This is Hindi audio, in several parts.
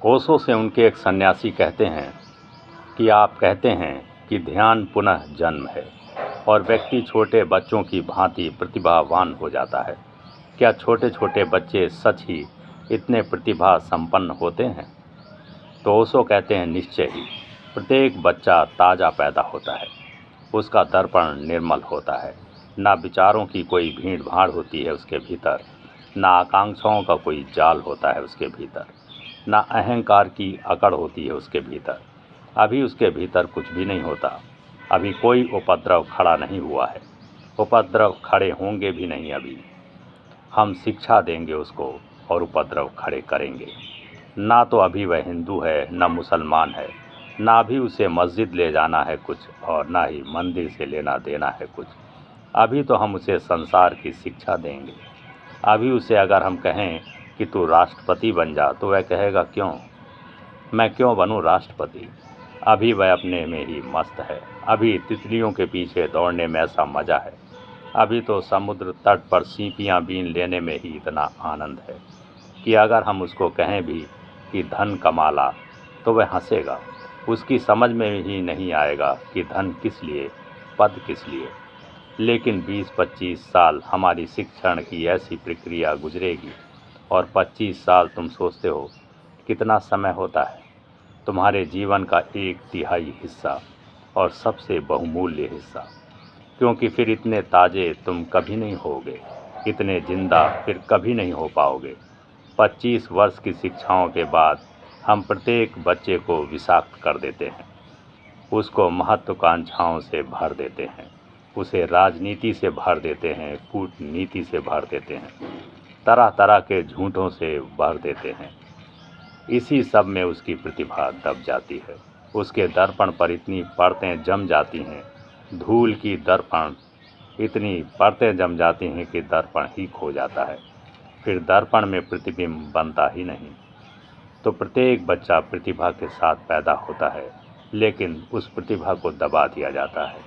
ओशो से उनके एक सन्यासी कहते हैं कि आप कहते हैं कि ध्यान पुनः जन्म है और व्यक्ति छोटे बच्चों की भांति प्रतिभावान हो जाता है। क्या छोटे छोटे बच्चे सच ही इतने प्रतिभा संपन्न होते हैं? तो ओशो कहते हैं, निश्चय ही। प्रत्येक बच्चा ताज़ा पैदा होता है, उसका दर्पण निर्मल होता है, ना विचारों की कोई भीड़ भाड़ होती है उसके भीतर, ना आकांक्षाओं का कोई जाल होता है उसके भीतर, ना अहंकार की अकड़ होती है उसके भीतर। अभी उसके भीतर कुछ भी नहीं होता, अभी कोई उपद्रव खड़ा नहीं हुआ है, उपद्रव खड़े होंगे भी नहीं। अभी हम शिक्षा देंगे उसको और उपद्रव खड़े करेंगे। ना तो अभी वह हिंदू है, ना मुसलमान है, ना भी उसे मस्जिद ले जाना है कुछ, और ना ही मंदिर से लेना देना है कुछ। अभी तो हम उसे संसार की शिक्षा देंगे। अभी उसे अगर हम कहें कि तू राष्ट्रपति बन जा, तो वह कहेगा, क्यों, मैं क्यों बनूं राष्ट्रपति? अभी वह अपने में ही मस्त है। अभी तितलियों के पीछे दौड़ने में ऐसा मज़ा है। अभी तो समुद्र तट पर सीपियाँ बीन लेने में ही इतना आनंद है कि अगर हम उसको कहें भी कि धन कमा ला, तो वह हंसेगा। उसकी समझ में ही नहीं आएगा कि धन किस लिए, पद किस लिए। लेकिन 20-25 साल हमारी शिक्षण की ऐसी प्रक्रिया गुजरेगी, और 25 साल तुम सोचते हो कितना समय होता है? तुम्हारे जीवन का 1/3 हिस्सा, और सबसे बहुमूल्य हिस्सा। क्योंकि फिर इतने ताजे तुम कभी नहीं होगे, इतने जिंदा फिर कभी नहीं हो पाओगे। 25 वर्ष की शिक्षाओं के बाद हम प्रत्येक बच्चे को विषाक्त कर देते हैं, उसको महत्वाकांक्षाओं से भर देते हैं, उसे राजनीति से भर देते हैं, कूटनीति से भर देते हैं, तरह तरह के झूठों से भर देते हैं। इसी सब में उसकी प्रतिभा दब जाती है। उसके दर्पण पर इतनी परतें जम जाती हैं, धूल की दर्पण इतनी परतें जम जाती हैं कि दर्पण ही खो जाता है। फिर दर्पण में प्रतिबिंब बनता ही नहीं। तो प्रत्येक बच्चा प्रतिभा के साथ पैदा होता है, लेकिन उस प्रतिभा को दबा दिया जाता है।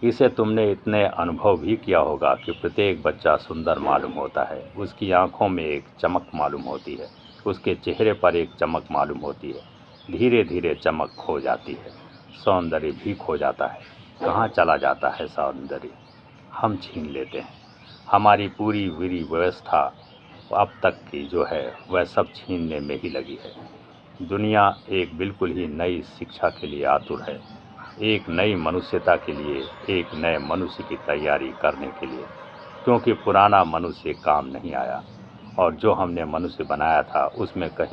इसे तुमने इतने अनुभव भी किया होगा कि प्रत्येक बच्चा सुंदर मालूम होता है, उसकी आंखों में एक चमक मालूम होती है, उसके चेहरे पर एक चमक मालूम होती है। धीरे धीरे चमक खो जाती है, सौंदर्य भी खो जाता है। कहाँ चला जाता है सौंदर्य? हम छीन लेते हैं। हमारी पूरी विधि व्यवस्था अब तक की जो है वह सब छीनने में ही लगी है। दुनिया एक बिल्कुल ही नई शिक्षा के लिए आतुर है, एक नई मनुष्यता के लिए, एक नए मनुष्य की तैयारी करने के लिए। क्योंकि पुराना मनुष्य काम नहीं आया, और जो हमने मनुष्य बनाया था उसमें कहीं